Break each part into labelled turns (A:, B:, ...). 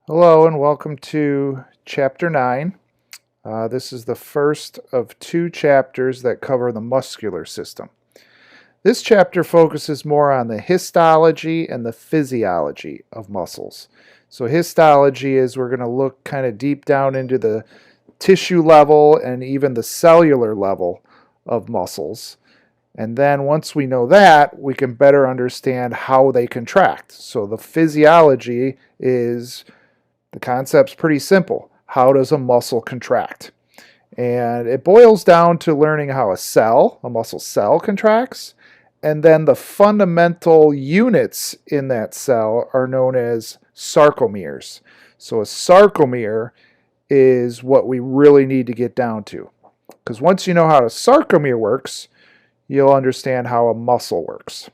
A: Hello and welcome to Chapter 9. This is the first of two chapters that cover the muscular system. This chapter focuses more on the histology and the physiology of muscles. So histology is we're going to look kind of deep down into the tissue level and even the cellular level of muscles. And then once we know that, we can better understand how they contract. So the physiology is the concept's pretty simple. How does a muscle contract? And it boils down to learning how a muscle cell contracts, and then the fundamental units in that cell are known as sarcomeres. So a sarcomere is what we really need to get down to. Because once you know how a sarcomere works, you'll understand how a muscle works.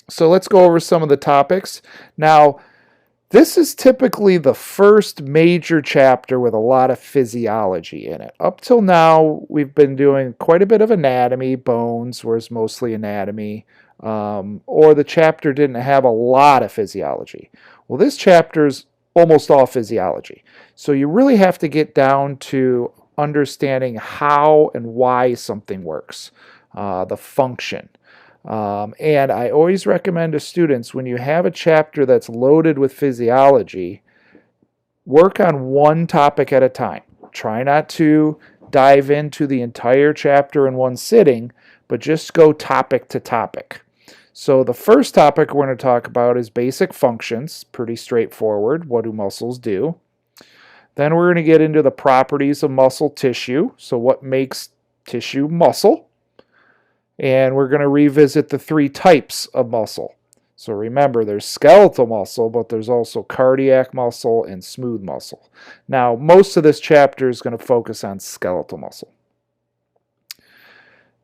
A: So let's go over some of the topics. Now, this is typically the first major chapter with a lot of physiology in it. Up till now, we've been doing quite a bit of anatomy. Bones was mostly anatomy, or the chapter didn't have a lot of physiology. Well, this chapter is almost all physiology. So you really have to get down to understanding how and why something works, the function. And I always recommend to students, when you have a chapter that's loaded with physiology, work on one topic at a time. Try not to dive into the entire chapter in one sitting, but just go topic to topic. So the first topic we're going to talk about is basic functions. Pretty straightforward. What do muscles do? Then we're going to get into the properties of muscle tissue. So what makes tissue muscle? And we're going to revisit the three types of muscle. So remember, there's skeletal muscle, but there's also cardiac muscle and smooth muscle. Now, most of this chapter is going to focus on skeletal muscle.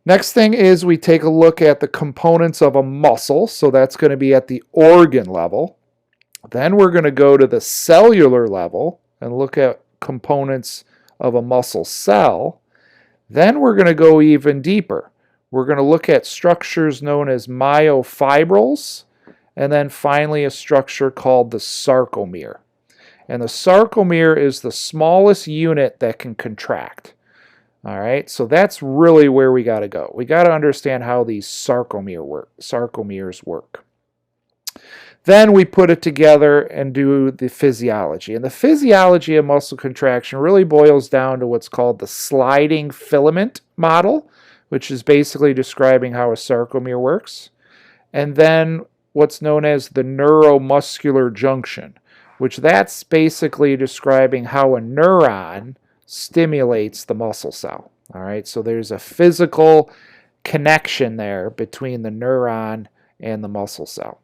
A: Next thing is we take a look at the components of a muscle. So that's going to be at the organ level. Then we're going to go to the cellular level and look at components of a muscle cell. Then we're going to go even deeper. We're going to look at structures known as myofibrils, and then finally a structure called the sarcomere. And the sarcomere is the smallest unit that can contract. All right, so that's really where we got to go. We got to understand how these sarcomeres work. Then we put it together and do the physiology. And the physiology of muscle contraction really boils down to what's called the sliding filament model, which is basically describing how a sarcomere works. And then what's known as the neuromuscular junction, which that's basically describing how a neuron stimulates the muscle cell. All right, so there's a physical connection there between the neuron and the muscle cell.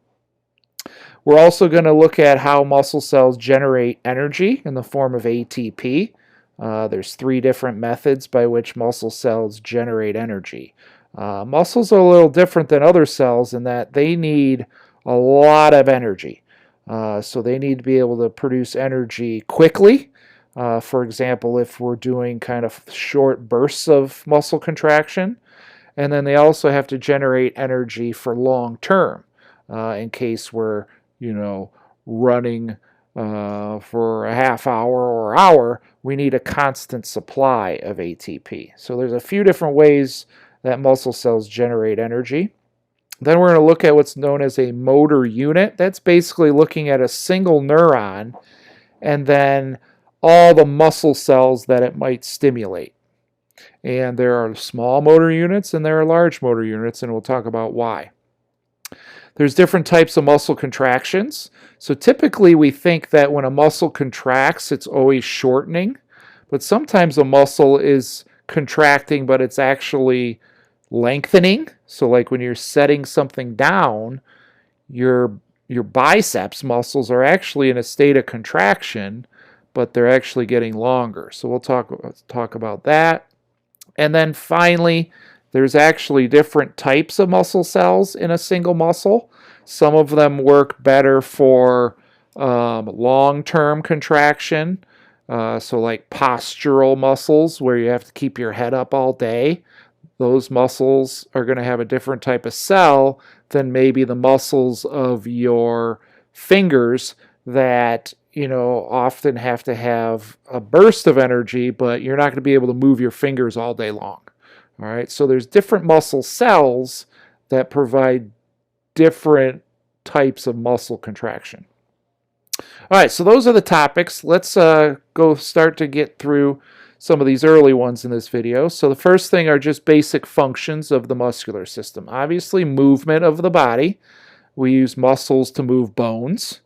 A: We're also going to look at how muscle cells generate energy in the form of ATP. There's three different methods by which muscle cells generate energy. Muscles are a little different than other cells in that they need a lot of energy. So they need to be able to produce energy quickly. For example, if we're doing kind of short bursts of muscle contraction. And then they also have to generate energy for long term in case we're, running for a half hour or hour. We need a constant supply of ATP. So there's a few different ways that muscle cells generate energy. Then we're going to look at what's known as a motor unit. That's basically looking at a single neuron and then all the muscle cells that it might stimulate. And there are small motor units and there are large motor units, and we'll talk about why. There's different types of muscle contractions. So typically we think that when a muscle contracts, it's always shortening. But sometimes a muscle is contracting, but it's actually lengthening. So like when you're setting something down, your biceps muscles are actually in a state of contraction, but they're actually getting longer. So we'll talk about that. And then finally, there's actually different types of muscle cells in a single muscle. Some of them work better for long-term contraction, so like postural muscles where you have to keep your head up all day. Those muscles are going to have a different type of cell than maybe the muscles of your fingers that often have to have a burst of energy, but you're not going to be able to move your fingers all day long. All right, so there's different muscle cells that provide different types of muscle contraction. All right, so those are the topics. Let's go start to get through some of these early ones in this video. So the first thing are just basic functions of the muscular system. Obviously, movement of the body. We use muscles to move bones.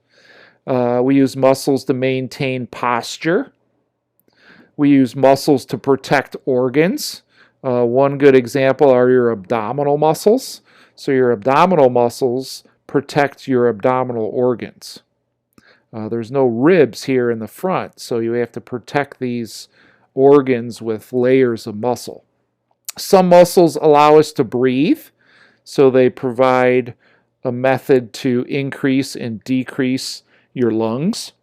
A: We use muscles to maintain posture. We use muscles to protect organs. One good example are your abdominal muscles. So your abdominal muscles protect your abdominal organs. There's no ribs here in the front, so you have to protect these organs with layers of muscle. Some muscles allow us to breathe, so they provide a method to increase and decrease your lungs.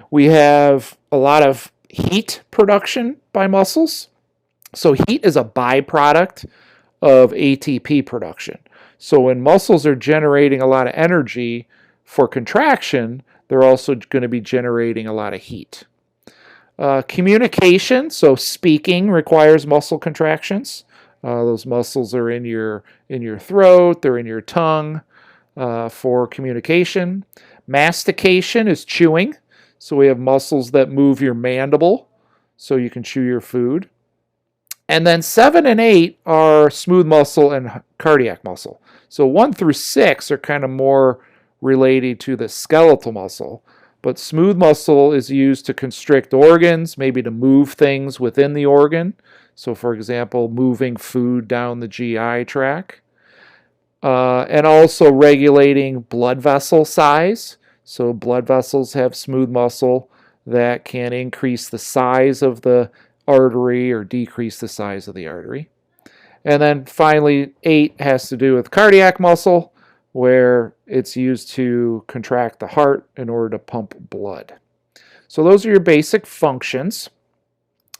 A: We have a lot of heat production by muscles. So heat is a byproduct of ATP production. So when muscles are generating a lot of energy for contraction, they're also going to be generating a lot of heat. Communication, so speaking requires muscle contractions. Those muscles are in your throat, they're in your tongue for communication. Mastication is chewing. So we have muscles that move your mandible so you can chew your food. And then 7 and 8 are smooth muscle and cardiac muscle. So 1 through 6 are kind of more related to the skeletal muscle. But smooth muscle is used to constrict organs, maybe to move things within the organ. So for example, moving food down the GI tract. And also regulating blood vessel size. So blood vessels have smooth muscle that can increase the size of the artery or decrease the size of the artery. And then finally, 8 has to do with cardiac muscle, where it's used to contract the heart in order to pump blood. So those are your basic functions.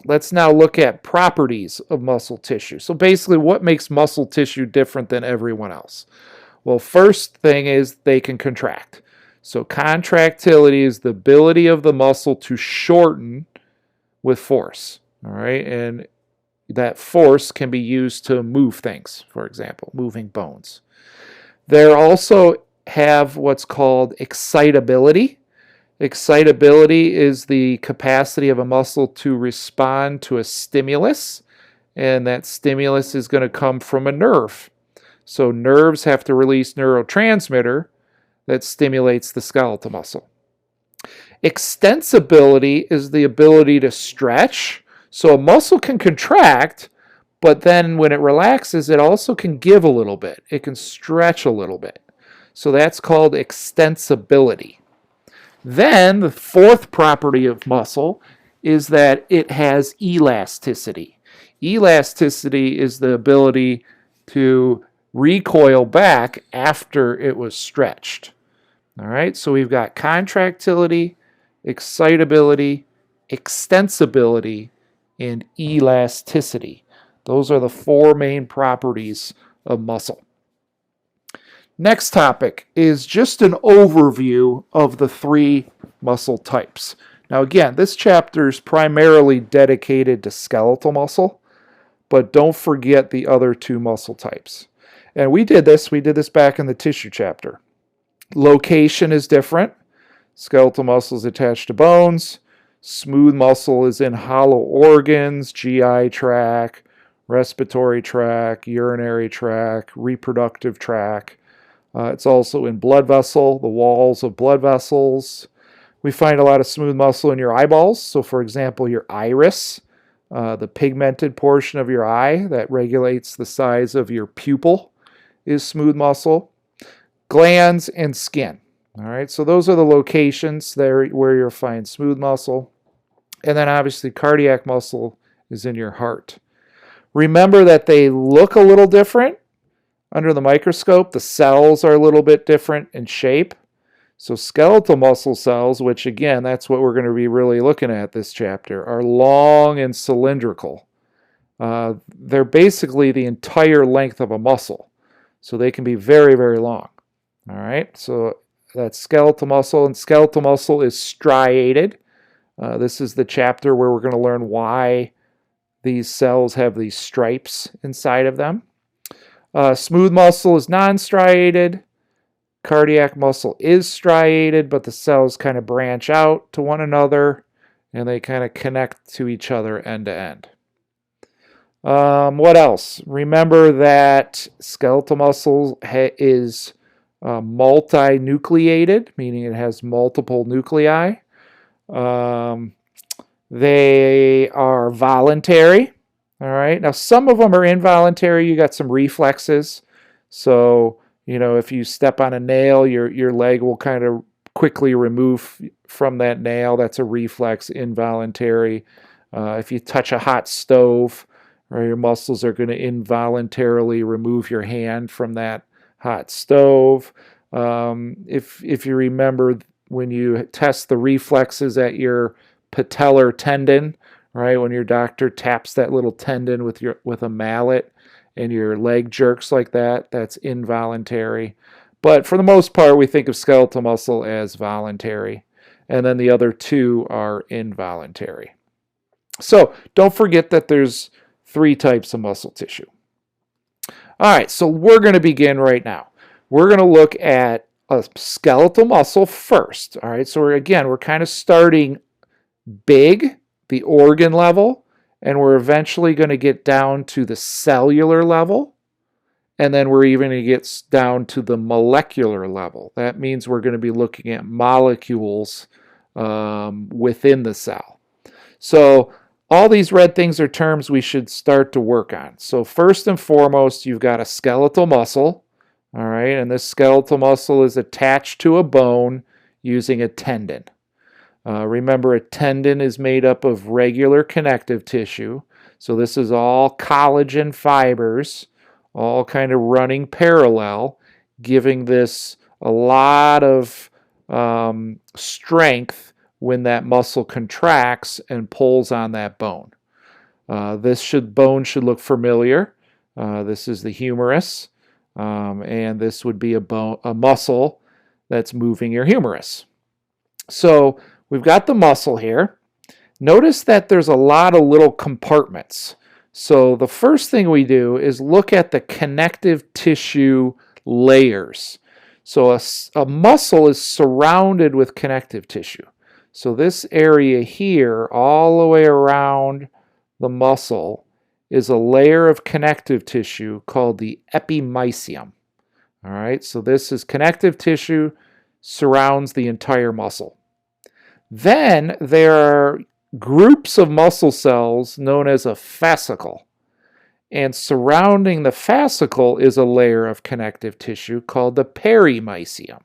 A: Let's now look at properties of muscle tissue. So basically, what makes muscle tissue different than everyone else? Well, first thing is they can contract. So contractility is the ability of the muscle to shorten with force. All right, and that force can be used to move things, for example, moving bones. They also have what's called excitability. Excitability is the capacity of a muscle to respond to a stimulus, and that stimulus is going to come from a nerve. So nerves have to release neurotransmitter that stimulates the skeletal muscle. Extensibility is the ability to stretch. So a muscle can contract, but then when it relaxes, it also can give a little bit. It can stretch a little bit. So that's called extensibility. Then the fourth property of muscle is that it has elasticity. Elasticity is the ability to recoil back after it was stretched. All right, so we've got contractility, excitability, extensibility, and elasticity. Those are the 4 main properties of muscle. Next topic is just an overview of the 3 muscle types. Now again, this chapter is primarily dedicated to skeletal muscle, but don't forget the other 2 muscle types. And we did this back in the tissue chapter. Location is different. Skeletal muscle is attached to bones. Smooth muscle is in hollow organs, GI tract, respiratory tract, urinary tract, reproductive tract. It's also in blood vessel, the walls of blood vessels. We find a lot of smooth muscle in your eyeballs. So for example, your iris, the pigmented portion of your eye that regulates the size of your pupil is smooth muscle. Glands and skin. All right, so those are the locations there where you'll find smooth muscle. And then obviously cardiac muscle is in your heart. Remember that they look a little different under the microscope. The cells are a little bit different in shape. So skeletal muscle cells, which again, that's what we're going to be really looking at this chapter, are long and cylindrical. They're basically the entire length of a muscle. So they can be very, very long. All right, so That's skeletal muscle, and skeletal muscle is striated. This is the chapter where we're going to learn why these cells have these stripes inside of them. Smooth muscle is non-striated. Cardiac muscle is striated, but the cells kind of branch out to one another, and they kind of connect to each other end to end. What else? Remember that skeletal muscle is multinucleated, meaning it has multiple nuclei. They are voluntary. All right. Now, some of them are involuntary. You got some reflexes. So, if you step on a nail, your leg will kind of quickly remove from that nail. That's a reflex, involuntary. If you touch a hot stove, or your muscles are going to involuntarily remove your hand from that hot stove. If you remember when you test the reflexes at your patellar tendon, right, when your doctor taps that little tendon with a mallet and your leg jerks like that, that's involuntary. But for the most part, we think of skeletal muscle as voluntary, and then the other two are involuntary. So don't forget that there's 3 types of muscle tissue. All right, so we're going to begin right now. We're going to look at a skeletal muscle first. All right, so we're kind of starting big, the organ level, and we're eventually going to get down to the cellular level, and then we're even going to get down to the molecular level. That means we're going to be looking at molecules within the cell. So all these red things are terms we should start to work on. So first and foremost, you've got a skeletal muscle, all right, and this skeletal muscle is attached to a bone using a tendon. Remember, a tendon is made up of regular connective tissue. So this is all collagen fibers, all kind of running parallel, giving this a lot of strength when that muscle contracts and pulls on that bone. This bone should look familiar. This is the humerus, and this would be a muscle that's moving your humerus. So we've got the muscle here. Notice that there's a lot of little compartments. So the first thing we do is look at the connective tissue layers. So a muscle is surrounded with connective tissue. So this area here, all the way around the muscle, is a layer of connective tissue called the epimysium. All right, so this is connective tissue, surrounds the entire muscle. Then there are groups of muscle cells known as a fascicle. And surrounding the fascicle is a layer of connective tissue called the perimysium.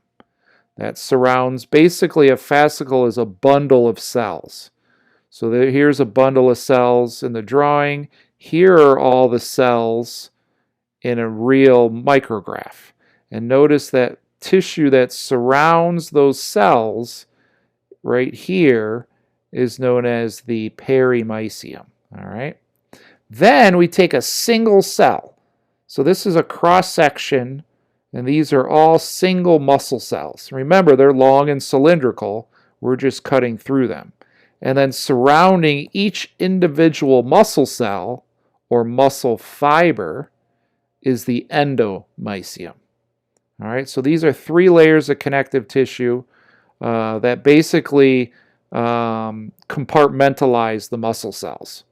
A: That surrounds, basically a fascicle is a bundle of cells. So here's a bundle of cells in the drawing. Here are all the cells in a real micrograph. And notice that tissue that surrounds those cells right here is known as the perimysium. All right. Then we take a single cell. So this is a cross section, and these are all single muscle cells. Remember, they're long and cylindrical. We're just cutting through them. And then surrounding each individual muscle cell or muscle fiber is the endomysium. All right, so these are 3 layers of connective tissue that basically compartmentalize the muscle cells.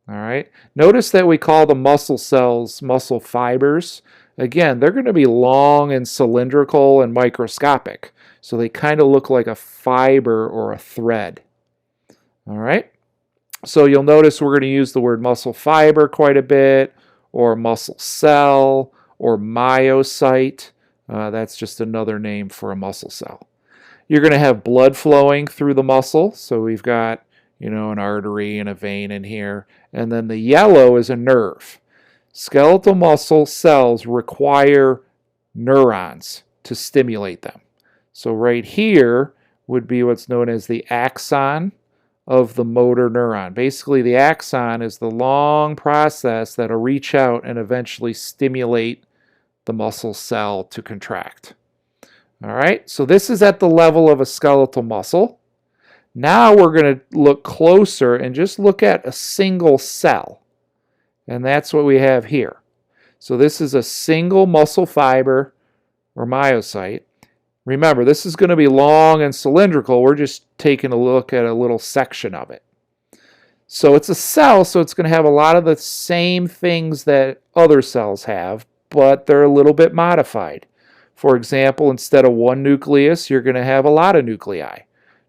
A: All right, notice that we call the muscle cells muscle fibers. Again, they're going to be long and cylindrical and microscopic, so they kind of look like a fiber or a thread. All right, so you'll notice we're going to use the word muscle fiber quite a bit, or muscle cell, or myocyte. That's just another name for a muscle cell. You're going to have blood flowing through the muscle, so we've got an artery and a vein in here, and then the yellow is a nerve. Skeletal muscle cells require neurons to stimulate them. So right here would be what's known as the axon of the motor neuron. Basically, the axon is the long process that'll reach out and eventually stimulate the muscle cell to contract. All right, so this is at the level of a skeletal muscle. Now we're going to look closer and just look at a single cell. And that's what we have here. So this is a single muscle fiber or myocyte. Remember, this is going to be long and cylindrical. We're just taking a look at a little section of it. So it's a cell, so it's going to have a lot of the same things that other cells have, but they're a little bit modified. For example, instead of one nucleus, you're going to have a lot of nuclei.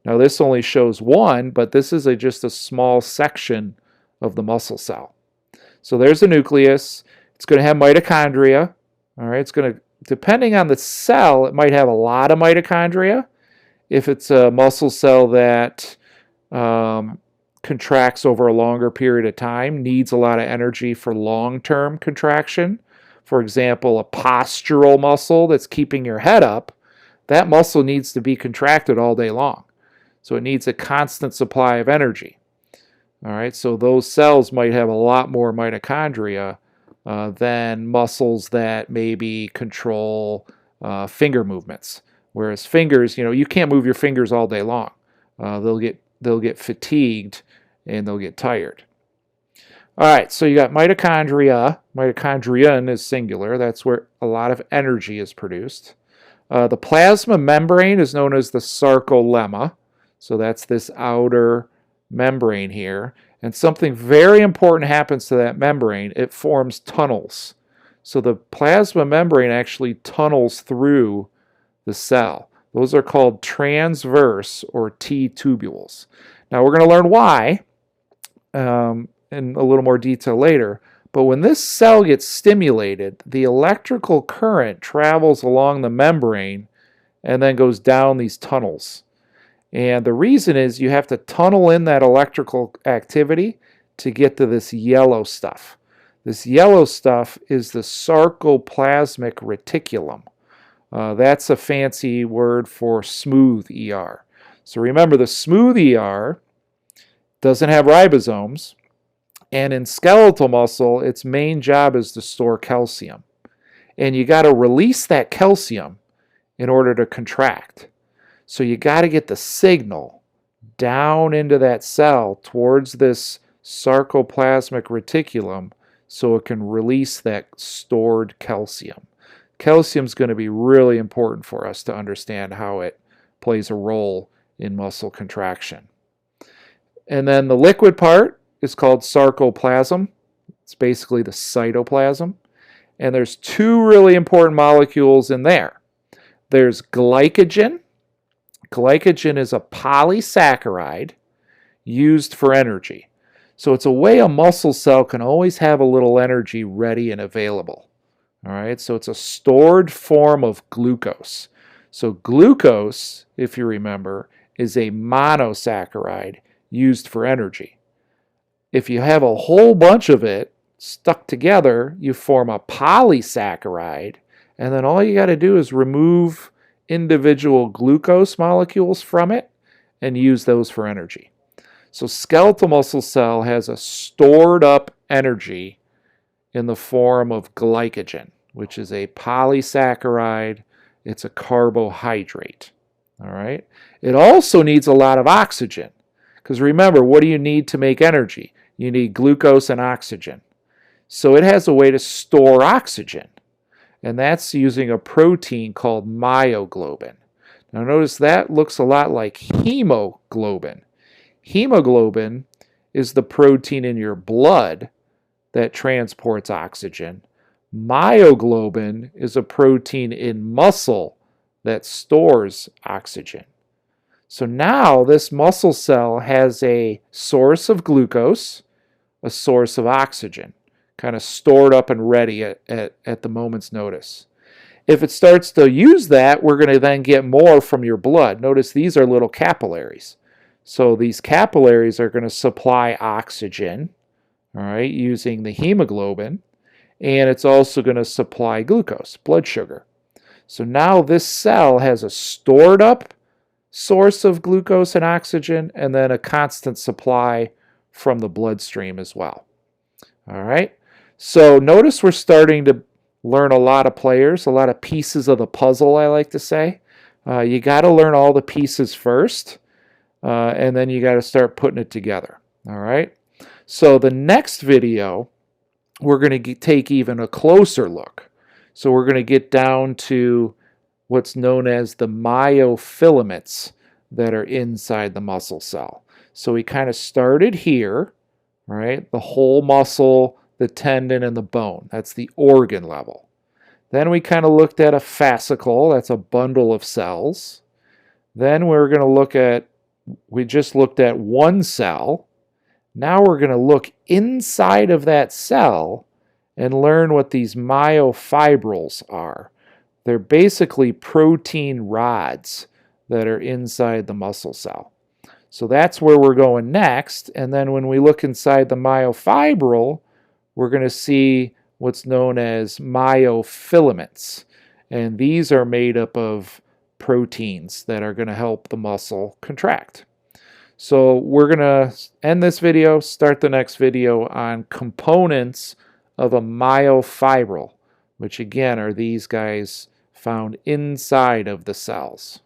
A: Now this only shows one, but this is just a small section of the muscle cell. So there's a nucleus. It's going to have mitochondria. All right, it's going to, depending on the cell, it might have a lot of mitochondria. If it's a muscle cell that contracts over a longer period of time, needs a lot of energy for long-term contraction. For example, a postural muscle that's keeping your head up, that muscle needs to be contracted all day long. So it needs a constant supply of energy. All right, so those cells might have a lot more mitochondria than muscles that maybe control finger movements. Whereas fingers, you can't move your fingers all day long. They'll get fatigued and they'll get tired. All right, so you got mitochondria. Mitochondrion is singular. That's where a lot of energy is produced. The plasma membrane is known as the sarcolemma. So that's this outer membrane here. And something very important happens to that membrane. It forms tunnels. So the plasma membrane actually tunnels through the cell. Those are called transverse or T-tubules. Now we're going to learn why in a little more detail later. But when this cell gets stimulated, the electrical current travels along the membrane and then goes down these tunnels. And the reason is you have to tunnel in that electrical activity to get to this yellow stuff. This yellow stuff is the sarcoplasmic reticulum. That's a fancy word for smooth ER. So remember, the smooth ER doesn't have ribosomes, and in skeletal muscle, its main job is to store calcium. And you got to release that calcium in order to contract. So you got to get the signal down into that cell towards this sarcoplasmic reticulum so it can release that stored calcium. Calcium is going to be really important for us to understand how it plays a role in muscle contraction. And then the liquid part is called sarcoplasm. It's basically the cytoplasm. And there's two really important molecules in there. There's glycogen. Glycogen is a polysaccharide used for energy. So it's a way a muscle cell can always have a little energy ready and available. All right, so it's a stored form of glucose. So glucose, if you remember, is a monosaccharide used for energy. If you have a whole bunch of it stuck together, you form a polysaccharide, and then all you got to do is remove individual glucose molecules from it and use those for energy. So skeletal muscle cell has a stored up energy in the form of glycogen, which is a polysaccharide. It's a carbohydrate. All right. It also needs a lot of oxygen, because remember, what do you need to make energy? You need glucose and oxygen. So it has a way to store oxygen, and that's using a protein called myoglobin. Now notice that looks a lot like hemoglobin. Hemoglobin is the protein in your blood that transports oxygen. Myoglobin is a protein in muscle that stores oxygen. So now this muscle cell has a source of glucose, a source of oxygen, kind of stored up and ready at the moment's notice. If it starts to use that, we're going to then get more from your blood. Notice these are little capillaries. So these capillaries are going to supply oxygen, all right, using the hemoglobin, and it's also going to supply glucose, blood sugar. So now this cell has a stored up source of glucose and oxygen, and then a constant supply from the bloodstream as well. All right. So notice we're starting to learn a lot of players, a lot of pieces of the puzzle, I like to say. You got to learn all the pieces first, and then you got to start putting it together. All right. So the next video, we're going to take even a closer look. So we're going to get down to what's known as the myofilaments that are inside the muscle cell. So we kind of started here, right? The whole muscle, the tendon, and the bone. That's the organ level. Then we kind of looked at a fascicle. That's a bundle of cells. Then we're going to look at, we just looked at one cell. Now we're going to look inside of that cell and learn what these myofibrils are. They're basically protein rods that are inside the muscle cell. So that's where we're going next. And then when we look inside the myofibril, we're going to see what's known as myofilaments. And these are made up of proteins that are going to help the muscle contract. So we're going to end this video, start the next video on components of a myofibril, which again are these guys found inside of the cells.